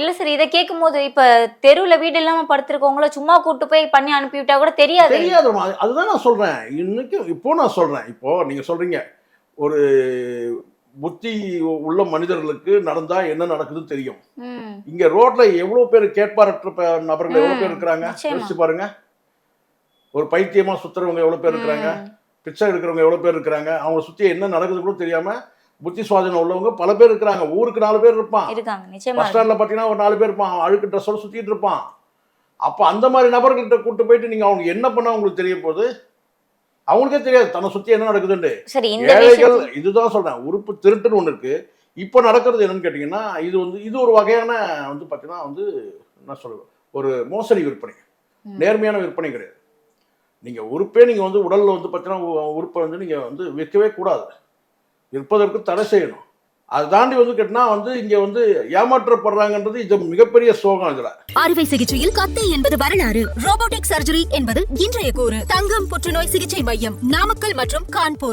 இல்ல சார், இத கேட்கும்போது இப்ப தெருவுல வீடு இல்லாம படுத்திருக்கவங்கள சும்மா கூட்டு போய் பண்ணி அனுப்பிவிட்டா கூட தெரியாது. தெரியாதும்மா. அதுதான் நான் சொல்றேன். இப்போ நான் சொல்றேன். இப்போ நீங்க சொல்றீங்க, ஒரு புத்தி உள்ள மனிதர்களுக்கு நடந்தா என்ன நடக்குதுன்னு தெரியும். ம். இங்க ரோட்ல எவ்வளவு பேர் கேட்பாரற்ற நபர்கள் எவ்வளவு பேர் ம். இருக்கிறாங்க? நிச்சயமா. யோசிச்சு பாருங்க. ஒரு பைத்தியமா சுத்துறவங்க எவ்வளவு பேர் இருக்கிறாங்க? ம். பிச்சை எடுக்கிறவங்க எவ்வளவு பேர் இருக்கிறாங்க? அவங்கள சுத்தி என்ன நடக்குது கூட தெரியாம புத்தி சுவாதீனம் உள்ளவங்க பல பேர் இருக்கிறாங்க. ஊருக்கு 4 பேர் இருப்பான். இருக்காங்க. நிச்சயமா பஸ் இருக்காங்க. ஸ்டாண்ட்ல பாத்தீங்கன்னா ஒரு 4 பேர் இருப்பான். அழுக்கு ட்ரெஸ்ஸோட சுத்திட்டு இருப்பான். அப்ப அந்த மாதிரி நபர்கள்ட்ட கூட்டு போயிட்டு நீங்க அவங்க என்ன பண்ணா உங்களுக்கு தெரிய போகுது? அவங்களுக்கே தெரியாது தன்னை சுத்தி என்ன நடக்குதுன்னு. சரி, இந்த ஏழைகள், விஷயத்துல இதுதான் சொல்றேன். உறுப்பு திருட்டுன்னு ஒண்ணு இருக்கு. இப்ப நடக்கிறது என்னன்னு கேட்டீங்கன்னா, இது ஒரு வகையான பாத்தீங்கன்னா என்ன சொல்றது? ஒரு மோசடி விற்பனை. ம். நேர்மையான விற்பனை கிடையாது. நீங்க உறுப்பே நீங்க உடல்ல பாத்தீங்கன்னா உறுப்பை நீங்க விற்கவே கூடாது. விற்பதற்கு தடை செய்யணும். அதை தாண்டி கேட்டினா இங்க ஏமாற்றப்படுறாங்கன்றது இது மிகப்பெரிய சோகம் இதுல. அறுவை சிகிச்சையில் கத்தை என்பது வரலாறு, ரோபோட்டிக் சர்ஜரி என்பது இன்றைய கூறு. தங்கம் புற்றுநோய் சிகிச்சை மையம், நாமக்கல் மற்றும் கான்பூர்.